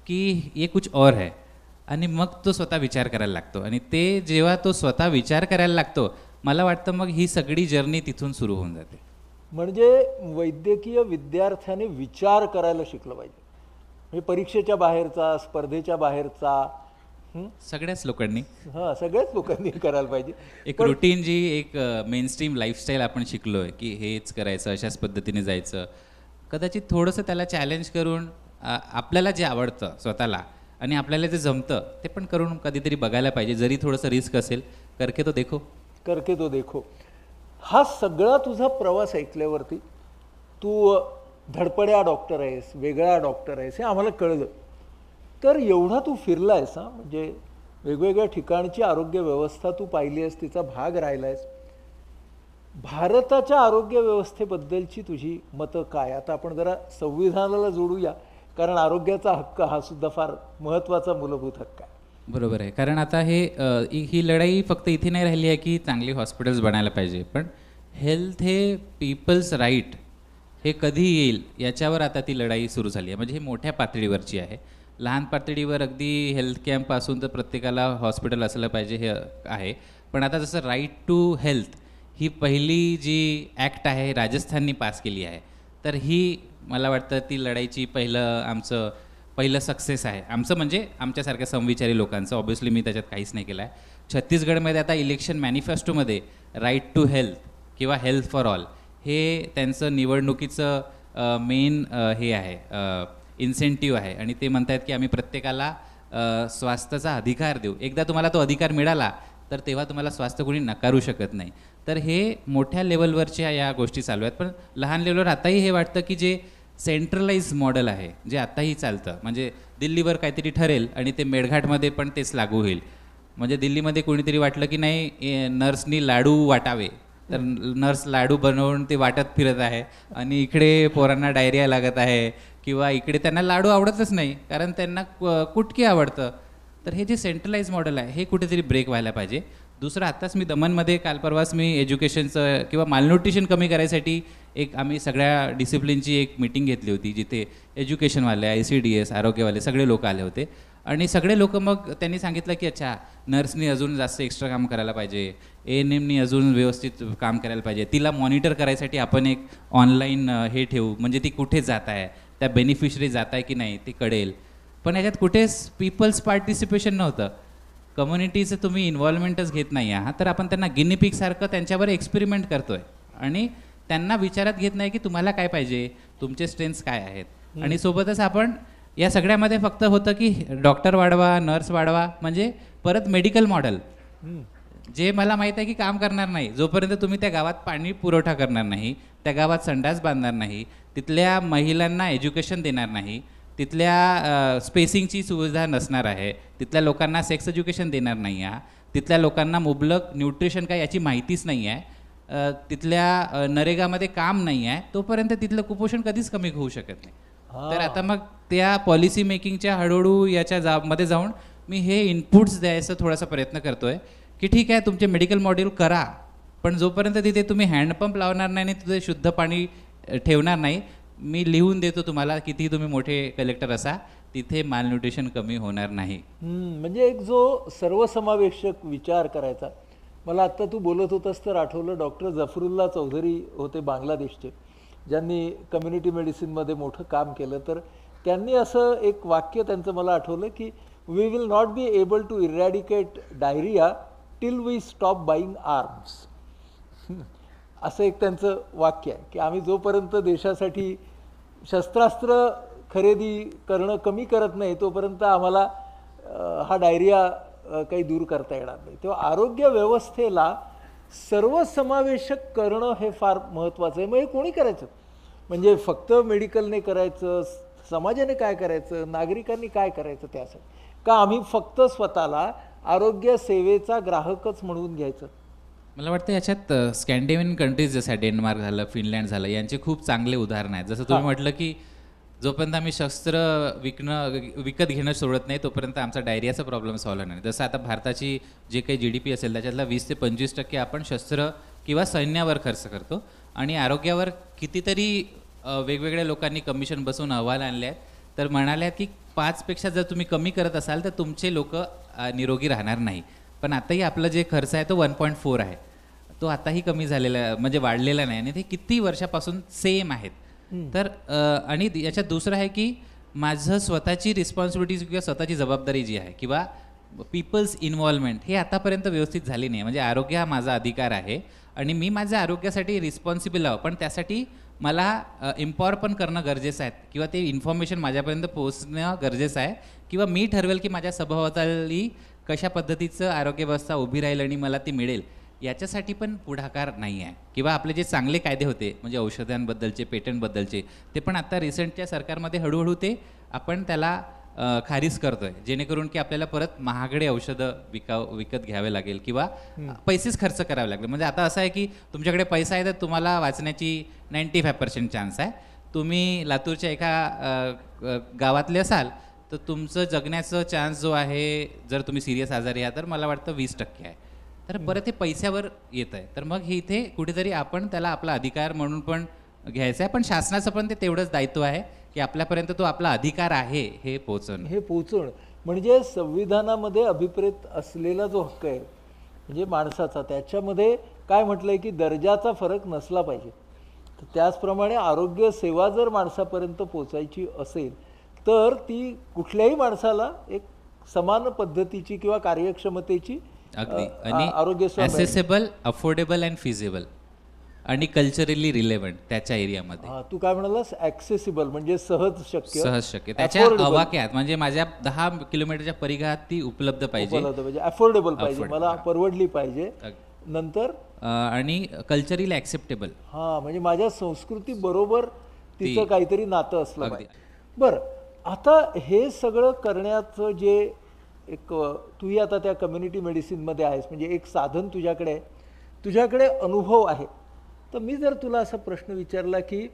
B: की ये कुछ और है, आणि मग तो स्वतः विचार करायला लागतो. आणि ते जेव्हा तो स्वतः विचार करायला लागतो, मला वाटतं मग ही सगळी जर्नी तिथून सुरू होऊन जाते.
A: म्हणजे वैद्यकीय विद्यार्थ्याने विचार करायला शिकलं पाहिजे, म्हणजे परीक्षेच्या बाहेरचा, स्पर्धेच्या बाहेरचा,
B: सगळ्याच लोकांनी,
A: हां, सगळ्याच लोकांनी करायला पाहिजे.
B: एक रुटीन जी एक मेनस्ट्रीम लाईफस्टाईल आपण शिकलोय की हेच करायचं, अशाच पद्धतीने जायचं. कदाचित थोडंसं त्याला चॅलेंज करून आपल्याला जे आवडतं स्वतःला आणि आपल्याला जे जमतं ते पण करून कधीतरी बघायला पाहिजे, जरी थोडंसं रिस्क असेल. करके तो देखो. हा सगळा तुझा प्रवास ऐकल्यावरती तू धडपड्या डॉक्टर आहेस, वेगळा डॉक्टर आहेस, हे आम्हाला कळलं. तर एवढा तू फिरला आहेस, म्हणजे वेगवेगळ्या ठिकाणची आरोग्य व्यवस्था तू पाहिली आहेस, तिचा भाग राहिला आहेस. भारताच्या आरोग्य व्यवस्थेबद्दलची तुझी मतं काय? आता आपण जरा संविधानाला जोडूया, कारण आरोग्याचा हक्क हा सुद्धा फार महत्त्वाचा मूलभूत हक्क आहे. बरोबर आहे. कारण आता ही लढाई फक्त इथे नाही राहिली आहे की चांगली हॉस्पिटल्स बनायला पाहिजे, पण हेल्थ हे पीपल्स राईट हे कधी येईल याच्यावर आता ती लढाई सुरू झाली आहे. म्हणजे हे मोठ्या पातळीवरची आहे. लहान पातळीवर अगदी हेल्थ कॅम्पपासून तर प्रत्येकाला हॉस्पिटल असलं पाहिजे हे आहे, पण आता जसं राईट टू हेल्थ ही पहिली जी ॲक्ट आहे राजस्थाननी पास केली आहे, तर ही मला वाटतं ती लढाईची पहिलं सक्सेस आहे आमचं, म्हणजे आमच्यासारख्या समविचारी लोकांचं. ऑब्व्हियसली मी त्याच्यात काहीच नाही केलं आहे. छत्तीसगडमध्ये आता इलेक्शन मॅनिफेस्टोमध्ये राईट टू हेल्थ किंवा हेल्थ फॉर ऑल हे त्यांचं निवडणुकीचं मेन हे आहे, इन्सेंटिव्ह आहे. आणि ते म्हणत आहेत की आम्ही प्रत्येकाला स्वास्थ्याचा अधिकार देऊ. एकदा तुम्हाला तो अधिकार मिळाला तर तेव्हा तुम्हाला स्वास्थ्य कोणी नकारू शकत नाही. तर हे मोठ्या लेवलवरच्या या गोष्टी चालू आहेत. पण लहान लेवलवर आताही हे वाटतं की जे सेंट्रलाइज मॉडेल आहे जे आत्ताही चालतं, म्हणजे दिल्लीवर काहीतरी ठरेल आणि ते मेळघाटमध्ये पण तेच लागू होईल. म्हणजे दिल्लीमध्ये कोणीतरी वाटलं की नाही नर्सनी लाडू वाटावे, तर नर्स लाडू बनवून ते वाटत फिरत आहे, आणि इकडे पोरांना डायरिया लागत आहे किंवा इकडे त्यांना लाडू आवडतच नाही कारण त्यांना कुटकी आवडतं. तर हे जे सेंट्रलाइज मॉडेल आहे हे कुठेतरी ब्रेक व्हायला पाहिजे. दुसरं, आत्ताच मी दमनमध्ये काल परवाच मी एज्युकेशनचं किंवा मालन्यूट्रिशन कमी करायसाठी आम्ही सगळ्या डिसिप्लिनची एक मीटिंग घेतली होती, जिथे एज्युकेशनवाले, ICDS, आरोग्यवाले सगळे लोक आले होते. आणि सगळे लोक मग त्यांनी सांगितलं की अच्छा, नर्सनी अजून जास्त एक्स्ट्रा काम करायला पाहिजे, ANMनी अजून व्यवस्थित काम करायला पाहिजे, तिला मॉनिटर करायसाठी आपण एक ऑनलाईन हे ठेवू, म्हणजे ती कुठे जात आहे, त्या बेनिफिशरी जात आहे की नाही ते कळेल. पण याच्यात कुठेच पीपल्स पार्टिसिपेशन नव्हतं. कम्युनिटीचं तुम्ही इन्व्हॉल्वमेंटच घेत नाही आहात, तर आपण त्यांना गिनीपिकसारखं त्यांच्यावर एक्सपेरिमेंट करतोय आणि त्यांना विचारात घेत नाही की तुम्हाला काय पाहिजे, तुमचे स्ट्रेंथ्स काय आहेत. आणि सोबतच आपण या सगळ्यामध्ये फक्त होतं की डॉक्टर वाढवा, नर्स वाढवा, म्हणजे परत मेडिकल मॉडेल जे मला माहीत आहे की काम करणार नाही. जोपर्यंत तुम्ही त्या गावात पाणी पुरवठा करणार नाही, त्या गावात संडास बांधणार नाही, तिथल्या महिलांना एज्युकेशन देणार नाही, तिथल्या स्पेसिंगची सुविधा नसणार आहे, तिथल्या लोकांना सेक्स एज्युकेशन देणार नाही आहे, तिथल्या लोकांना मुबलक न्यूट्रिशन काय याची माहितीच नाही आहे, तिथल्या नरेगामध्ये काम नाही आहे, तोपर्यंत तिथलं कुपोषण कधीच कमी होऊ शकत नाही. तर आता मग त्या पॉलिसी मेकिंगच्या हळूहळू याच्या मध्ये जाऊन मी हे इनपुट्स द्यायचा थोडासा प्रयत्न करतोय की ठीक आहे तुमचे मेडिकल मॉड्यूल करा, पण जोपर्यंत तिथे तुम्ही हँडपंप लावणार नाही आणि तिथे शुद्ध पाणी ठेवणार नाही, मी लिहून देतो तुम्हाला किती तुम्ही मोठे कलेक्टर असा, तिथे मालन्यूट्रिशन कमी होणार नाही.
A: म्हणजे एक जो सर्वसमावेशक विचार करायचा. मला आत्ता तू बोलत होतास तर आठवलं, डॉक्टर जफरुल्ला चौधरी होते बांगलादेशचे, ज्यांनी कम्युनिटी मेडिसिनमध्ये मोठं काम केलं. तर त्यांनी असं एक वाक्य त्यांचं मला आठवलं की we will not be able to eradicate diarrhoea till we stop buying arms. असं एक त्यांचं वाक्य आहे की आम्ही जोपर्यंत देशासाठी शस्त्रास्त्र खरेदी करणं कमी करत नाही तोपर्यंत आम्हाला हा डायरिया काही दूर करता येणार नाही. तेव्हा आरोग्य व्यवस्थेला सर्वसमावेशक करणं हे फार महत्त्वाचं आहे. मग हे कोणी करायचं? म्हणजे फक्त मेडिकलने करायचं, समाजाने काय करायचं, नागरिकांनी काय करायचं त्यासाठी? का आम्ही फक्त स्वतःला आरोग्य सेवेचा ग्राहकच म्हणून घ्यायचं?
B: मला वाटतं याच्यात स्कॅन्डिनेव्हियन कंट्रीज जसं डेन्मार्क झालं, फिनलँड झालं, यांचे खूप चांगले उदाहरण आहेत. जसं तुम्ही म्हटलं की जोपर्यंत आम्ही शस्त्र विकत घेणं सोडत नाही तोपर्यंत आमचा डायरियाचा प्रॉब्लेम सॉल्व्ह नाही. जसं आता भारताची जे काही GDP असेल त्याच्यातला 20 ते 25% आपण शस्त्र किंवा सैन्यावर खर्च करतो आणि आरोग्यावर कितीतरी वेगवेगळ्या लोकांनी कमिशन बसवून अहवाल आणले आहेत. तर म्हणाले की 5पेक्षा जर तुम्ही कमी करत असाल तर तुमचे लोक निरोगी राहणार नाही. पण आताही आपला जे खर्च आहे तो 1.4 आहे, तो आताही कमी झालेला म्हणजे वाढलेला नाही आणि ते किती वर्षापासून सेम आहेत. तर आणि याच्यात दुसरं आहे की माझं स्वतःची रिस्पॉन्सिबिलिटीज किंवा स्वतःची जबाबदारी जी आहे किंवा पीपल्स इन्व्हॉल्वमेंट हे आतापर्यंत व्यवस्थित झाली नाही. म्हणजे आरोग्य हा माझा अधिकार आहे आणि मी माझ्या आरोग्यासाठी रिस्पॉन्सिबल आहे, पण त्यासाठी मला इम्पॉवर पण करणं गरजेचं आहे किंवा ते इन्फॉर्मेशन माझ्यापर्यंत पोहोचणं गरजेचं आहे किंवा मी ठरवेल की माझ्या सभोवताली कशा पद्धतीचं आरोग्य व्यवस्था उभी राहील आणि मला ती मिळेल, याच्यासाठी पण पुढाकार नाही आहे. किंवा आपले जे चांगले कायदे होते म्हणजे औषधांबद्दलचे, पेटंटबद्दलचे, ते पण आता रिसेंटच्या सरकारमध्ये हळूहळू ते आपण त्याला खारीज करतोय, जेणेकरून की आपल्याला परत महागडे औषधं विकत घ्यावे लागेल किंवा पैसेच खर्च करावे लागले. म्हणजे आता असं आहे की तुमच्याकडे पैसा आहे तर तुम्हाला वाचण्याची 95% चान्स आहे. तुम्ही लातूरच्या एका गावातले असाल तर तुमचं जगण्याचं चान्स जो आहे, जर तुम्ही सिरियस आजारी आहात तर मला वाटतं 20% आहे. तर परत हे पैशावर येत आहे. तर मग हे इथे कुठेतरी आपण त्याला आपला अधिकार म्हणून पण घ्यायचं आहे, पण शासनाचं पण ते तेवढंच दायित्व आहे की आपल्यापर्यंत तो आपला अधिकार आहे हे पोहोचवणं. म्हणजे संविधानामध्ये अभिप्रेत असलेला जो हक्क आहे म्हणजे माणसाचा, त्याच्यामध्ये काय म्हटलंय की दर्जाचा फरक नसला पाहिजे. तर त्याचप्रमाणे आरोग्य सेवा जर माणसापर्यंत पोचायची असेल तर ती कुठल्याही माणसाला एक समान पद्धतीची किंवा कार्यक्षमतेची आरोग्य ॲसेसेबल, अफोर्डेबल अँड फिजिबल आणि कल्चरली रिलेव्हंट त्याच्या एरियामध्ये.
A: तू काय म्हणालास? ॲक्सेसिबल म्हणजे सहज शक्य,
B: त्याच्या आवाक्यात, म्हणजे माझ्या 10 किलोमीटरच्या परिघात ती उपलब्ध पाहिजे,
A: अफोर्डेबल पाहिजे, मला परवडली पाहिजे. नंतर
B: आणि कल्चरली ॲक्सेप्टेबल,
A: म्हणजे माझ्या संस्कृती बरोबर तिचं काहीतरी नातं असलं पाहिजे. बरं, आता हे सगळं करण्याचं जे एक तूही आता त्या कम्युनिटी मेडिसिनमध्ये आहेस, म्हणजे एक साधन तुझ्याकडे अनुभव आहे. तर मी जर तुला असा प्रश्न विचारला की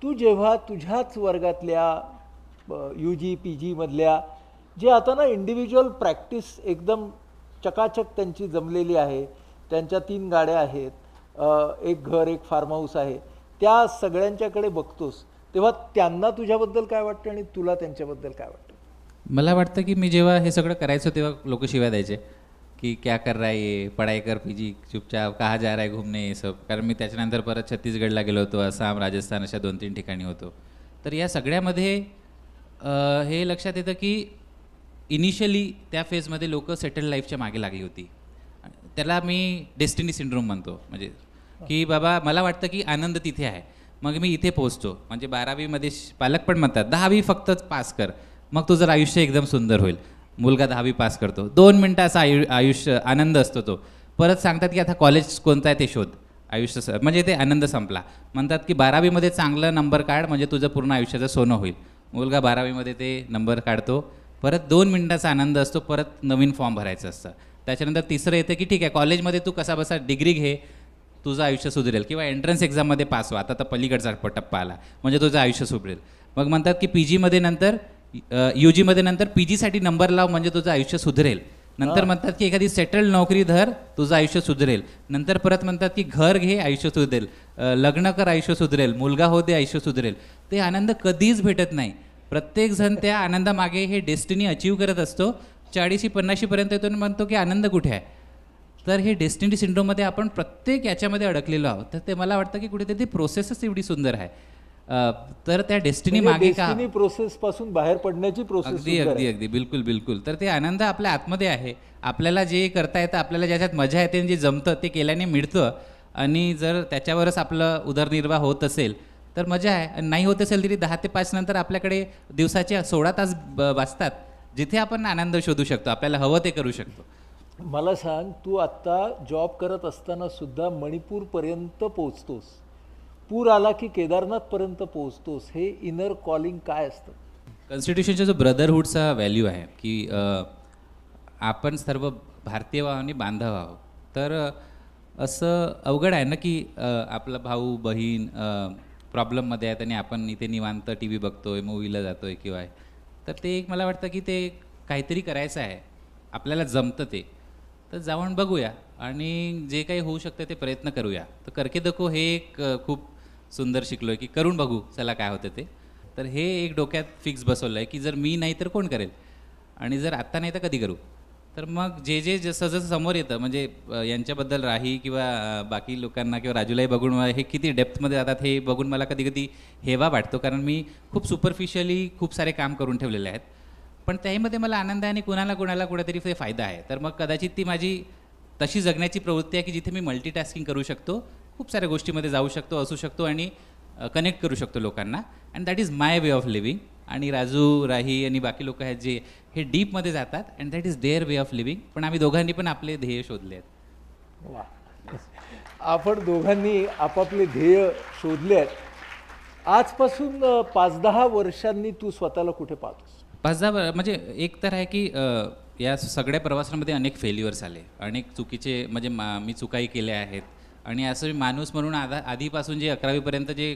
A: तू जेव्हा तुझ्याच वर्गातल्या UG PG मधल्या जे आता ना इंडिव्हिज्युअल प्रॅक्टिस एकदम चकाचक त्यांची जमलेली आहे, त्यांच्या 3 गाड्या आहेत, एक घर, एक फार्म हाऊस आहे, त्या सगळ्यांच्याकडे बघतोस तेव्हा त्यांना तुझ्याबद्दल काय वाटतं आणि तुला त्यांच्याबद्दल काय वाटतं?
B: मला वाटतं की मी जेव्हा हे सगळं करायचो तेव्हा लोक शिव्या द्यायचे की क्या कर रहा है ये, पढ़ाई कर PG, चुपचाप कहाँ जा रहा है घूमने, ये सब. कारण मी त्याच्यानंतर परत छत्तीसगडला गेलो होतो, आसाम, राजस्थान अशा 2-3 ठिकाणी होतो. तर या सगळ्यामध्ये हे लक्षात येतं की इनिशियली त्या फेजमध्ये लोक सेटल लाईफच्या मागे लागली होती. त्याला मी डेस्टिनी सिंड्रोम म्हणतो. म्हणजे की बाबा मला वाटतं की आनंद तिथे आहे, मग मी इथे पोहोचतो. म्हणजे 12वीमध्ये पालक पण म्हणतात 10वी फक्त पास कर, मग तुझं आयुष्य एकदम सुंदर होईल. मुलगा 10वी पास करतो, 2 मिनिटाचा आयुष्य आनंद असतो तो. परत सांगतात की आता कॉलेज कोणतं आहे ते शोध, आयुष्य म्हणजे ते आनंद संपला. म्हणतात की 12वीमध्ये चांगला नंबर काढ म्हणजे तुझं पूर्ण आयुष्याचं सोनं होईल. मुलगा 12वीमध्ये ते नंबर काढतो, परत 2 मिनिटाचा आनंद असतो, परत नवीन फॉर्म भरायचं असतं. त्याच्यानंतर तिसरं येतं की ठीक आहे कॉलेजमध्ये तू कसा बसा डिग्री घे, तुझं आयुष्य सुधरेल. किंवा एंट्रन्स एक्झाममध्ये पास व्हा, आता तर पलीकडचा टप्पा आला, म्हणजे तुझं आयुष्य सुधरेल. मग म्हणतात की PGमध्ये नंतर UGमध्ये नंतर PGसाठी नंबर लाव म्हणजे तुझं आयुष्य सुधरेल. नंतर म्हणतात की एखादी सेटल नोकरी धर, तुझं आयुष्य सुधरेल. नंतर परत म्हणतात की घर घे, आयुष्य सुधरेल. लग्न कर, आयुष्य सुधरेल. मुलगा हो दे, आयुष्य सुधरेल. ते आनंद कधीच भेटत नाही. प्रत्येकजण त्या आनंदामागे हे डेस्टिनी अचीव करत असतो. 40-50 पर्यंत येतो आणि म्हणतो की आनंद कुठे आहे. तर हे डेस्टिनी सिंड्रोममध्ये आपण प्रत्येक याच्यामध्ये अडकलेलो आहोत. तर ते मला वाटतं की कुठेतरी ती प्रोसेसच एवढी सुंदर आहे. तर त्या डेस्टिनी मागे का
A: प्रोसेस पासून बाहेर पडण्याची प्रोसेस.
B: अगदी अगदी अगदी बिलकुल बिलकुल. तर ते आनंद आपल्या आतमध्ये आहे. आपल्याला जे करता येतं, आपल्याला ज्याच्यात मजा येते आणि जे जमतं ते केल्याने मिळतं. आणि जर त्याच्यावरच आपलं उदरनिर्वाह होत असेल तर मजा आहे. आणि नाही होत असेल तरी 10 ते 5 नंतर आपल्याकडे दिवसाचे 16 तास वाचतात, जिथे आपण आनंद शोधू शकतो, आपल्याला हवं ते करू शकतो.
A: मला सांग, तू आत्ता जॉब करत असताना सुद्धा मणिपूरपर्यंत पोहोचतोस, पूर आला की केदारनाथपर्यंत पोहोचतोस, हे इनर कॉलिंग काय असतं?
B: कॉन्स्टिट्यूशनचा जो ब्रदरहूडचा व्हॅल्यू आहे की आपण सर्व भारतीय आणि बांधव आहोत. तर असं अवघड आहे ना की आपला भाऊ बहीण प्रॉब्लेममध्ये आहेत आणि आपण इथे निवांत TV बघतोय, मूवीला जातोय किंवा आहे. तर ते एक मला वाटतं की ते काहीतरी करायचं आहे, आपल्याला जमतं ते, तर जाऊन बघूया आणि जे काही होऊ शकतं ते प्रयत्न करूया. तर करके दखो हे एक खूप सुंदर शिकलो आहे की करून बघू चला काय होतं ते. तर हे एक डोक्यात फिक्स बसवलं आहे की जर मी नाही तर कोण करेल, आणि जर आत्ता नाही तर कधी करू. तर मग जे जसं जसं समोर येतं, म्हणजे यांच्याबद्दल राही किंवा बाकी लोकांना किंवा राजूलाही बघून हे किती डेप्थमध्ये जातात हे बघून मला कधी कधी हेवा वाटतो. कारण मी खूप सुपरफिशियली खूप सारे काम करून ठेवलेले आहेत, पण त्यामध्ये मला आनंद आहे आणि कुणाला कुठेतरी ते फायदा आहे. तर मग कदाचित ती माझी तशी जगण्याची प्रवृत्ती आहे की जिथे मी मल्टीटास्किंग करू शकतो, खूप साऱ्या गोष्टीमध्ये जाऊ शकतो, असू शकतो आणि कनेक्ट करू शकतो लोकांना. And that is my way of living. आणि राजू, राही आणि बाकी लोक आहेत जे हे डीपमध्ये जातात, and that is there way of living. पण आम्ही दोघांनी पण आपले ध्येय शोधले आहेत.
A: वा, आपण दोघांनी आपापले ध्येय शोधले आहेत. आजपासून 5-10 वर्षांनी तू स्वतःला कुठे पाहतोस?
B: 5-10 म्हणजे एक तर आहे की या सगळ्या प्रवासामध्ये अनेक फेल्युअर्स आले, अनेक चुकीचे म्हणजे मी चुकाही केल्या आहेत. आणि असं माणूस म्हणून आधीपासून जे 11वीपर्यंत जे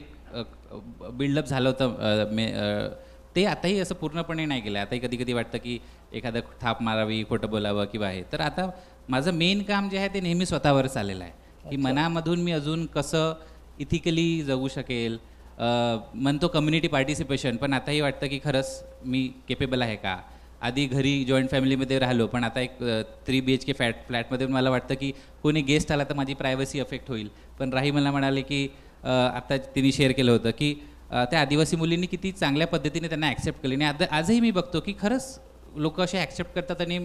B: बिल्डअप झालं होतं ते आताही असं पूर्णपणे नाही केलं. आताही कधी कधी वाटतं की एखादं थाप मारावी, खोटं बोलावं किंवा आहे. तर आता माझं मेन काम जे आहे ते नेहमी स्वतःवर चाललेलं आहे की मनामधून मी अजून कसं इथिकली जगू शकेल. म्हणतो कम्युनिटी पार्टिसिपेशन, पण आताही वाटतं की खरंच मी केपेबल आहे का. आधी घरी जॉईंट फॅमिलीमध्ये राहिलो, पण आता एक 3 BHK फ्लॅटमध्ये मला वाटतं की कोणी गेस्ट आला तर माझी प्रायव्हसी अफेक्ट होईल. पण राही मला म्हणाले की आता तिने शेअर केलं होतं की त्या आदिवासी मुलींनी किती चांगल्या पद्धतीने त्यांना ॲक्सेप्ट केले. आणि आजही मी बघतो की खरंच लोक असे ॲक्सेप्ट करतात. आणि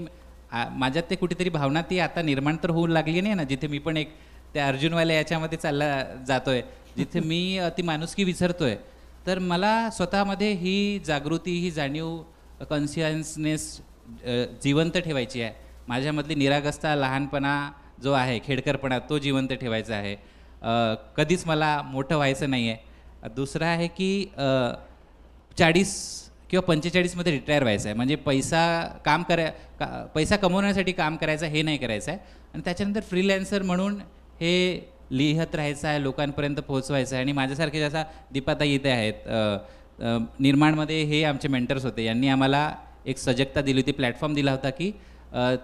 B: माझ्यात ते कुठेतरी भावना ती आता निर्माण तर होऊ लागली नाही ना, जिथे मी पण एक त्या अर्जुनवाल्या याच्यामध्ये चालला जातोय, जिथे मी ती माणुसकी विसरतोय. तर मला स्वतःमध्ये ही जागृती, ही जाणीव, कॉन्शियसनेस जिवंत ठेवायची आहे. माझ्यामधली निरागसता, लहानपणा जो आहे, खेडकरपणा, तो जिवंत ठेवायचा आहे. कधीच मला मोठं व्हायचं नाही आहे. दुसरं आहे की 40 किंवा 45मध्ये रिटायर व्हायचं आहे. म्हणजे पैसा कमवण्यासाठी काम करायचं हे नाही करायचं आहे. आणि त्याच्यानंतर फ्रीलॅन्सर म्हणून हे लिहित राहायचं आहे, लोकांपर्यंत पोहोचवायचं आहे. आणि माझ्यासारखे जसा दीपाताई इथे आहेत निर्माणमध्ये, हे आमचे मेंटर्स होते. यांनी आम्हाला एक सजगता दिली होती, प्लॅटफॉर्म दिला होता की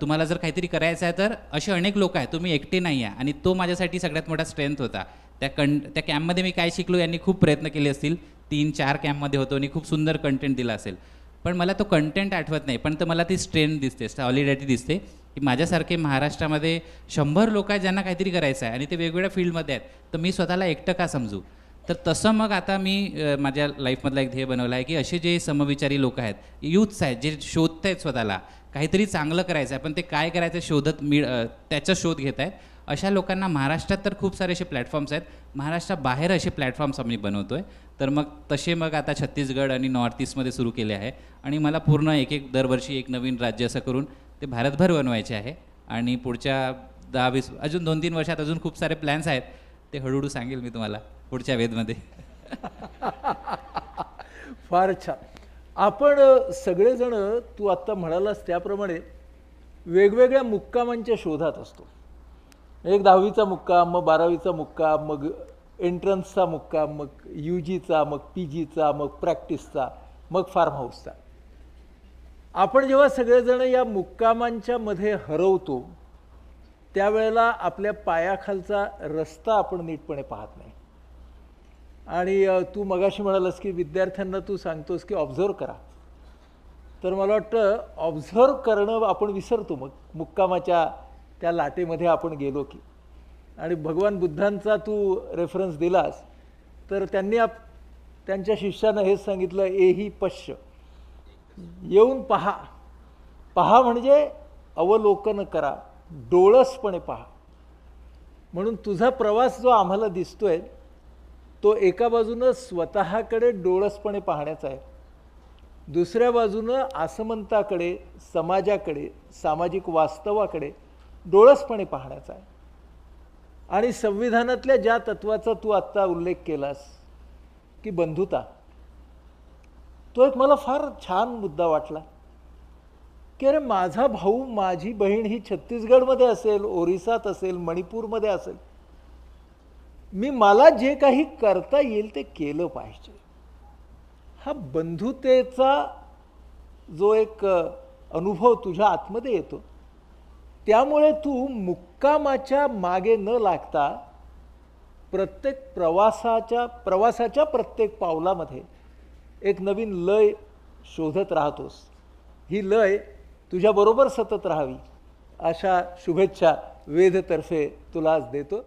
B: तुम्हाला जर काहीतरी करायचं आहे तर असे अनेक लोक आहेत, तुम्ही एकटे नाही आहे. आणि तो माझ्यासाठी सगळ्यात मोठा स्ट्रेंथ होता. त्या कॅम्पमध्ये मी काय शिकलो, यांनी खूप प्रयत्न केले असतील. 3-4 कॅम्पमध्ये होतो आणि खूप सुंदर कंटेंट दिला असेल, पण मला तो कंटेंट आठवत नाही. पण तर मला ती स्ट्रेंथ दिसते, सॉलिडिटी दिसते की माझ्यासारखे महाराष्ट्रामध्ये 100 लोक आहेत ज्यांना काहीतरी करायचं आहे आणि ते वेगवेगळ्या फील्डमध्ये आहेत. तर मी स्वतःला एकटं का समजू. तर तसं मग आता मी माझ्या लाईफमधला एक ध्येय बनवलं आहे की असे जे समविचारी लोक आहेत, यूथ्स आहेत, जे शोधत आहेत स्वतःला काहीतरी चांगलं करायचं आहे, पण ते काय करायचं शोधत त्याचा शोध घेत आहेत, अशा लोकांना महाराष्ट्रात तर खूप सारे असे प्लॅटफॉर्म्स आहेत, महाराष्ट्राबाहेर असे प्लॅटफॉर्म्स आम्ही बनवतो आहे. तर मग तसे मग आता छत्तीसगड आणि नॉर्थ ईस्टमध्ये सुरू केले आहे आणि मला पूर्ण एक दरवर्षी एक नवीन राज्य असं करून ते भारतभर बनवायचे आहे. आणि पुढच्या 10-20 अजून 2-3 वर्षात अजून खूप सारे प्लॅन्स आहेत, ते हळूहळू सांगेल मी तुम्हाला पुढच्या वेदमध्ये.
A: फार छान. आपण सगळेजण तू आत्ता म्हणालास त्याप्रमाणे वेगवेगळ्या मुक्कामांच्या शोधात असतो. एक 10वीचा मुक्काम, मग 12वीचा मुक्काम, मग एंट्रन्सचा मुक्काम, मग UGचा, मग PGचा, मग प्रॅक्टिसचा, मग फार्म हाऊसचा. आपण जेव्हा सगळेजण या मुक्कामांच्या मध्ये हरवतो त्यावेळेला आपल्या पायाखालचा रस्ता आपण नीटपणे पाहत नाही. आणि तू मगाशी म्हणालास की विद्यार्थ्यांना तू सांगतोस की ऑब्झर्व करा. तर मला वाटतं ऑब्झर्व करणं आपण विसरतो मग मुक्कामाच्या त्या लाटेमध्ये आपण गेलो की. आणि भगवान बुद्धांचा तू रेफरन्स दिलास तर त्यांनी त्यांच्या शिष्यानं हेच सांगितलं, एही पश्य, येऊन पहा. पहा म्हणजे अवलोकन करा, डोळसपणे पहा. म्हणून तुझा प्रवास जो आम्हाला दिसतोय तो एका बाजूनं स्वतःकडे डोळसपणे पाहण्याचा आहे, दुसऱ्या बाजूनं आसमंताकडे, समाजाकडे, सामाजिक वास्तवाकडे डोळसपणे पाहण्याचा आहे. आणि संविधानातल्या ज्या तत्वाचा तू आत्ता उल्लेख केलास की बंधुता, तो एक मला फार छान मुद्दा वाटला की अरे माझा भाऊ, माझी बहीण ही छत्तीसगडमध्ये असेल, ओरिसात असेल, मणिपूरमध्ये असेल, मला जे काही करता येईल ते केलं पाहिजे. हा बंधुतेचा जो एक अनुभव तुझ्या आतमध्ये येतो, त्यामुळे तू मुक्कामाच्या मागे न लागता प्रत्येक प्रवासाच्या प्रत्येक पावलामध्ये एक नवीन लय शोधत राहतोस. ही लय तुझ्याबरोबर सतत राहावी अशा शुभेच्छा वेदतर्फे तुला आज देतो.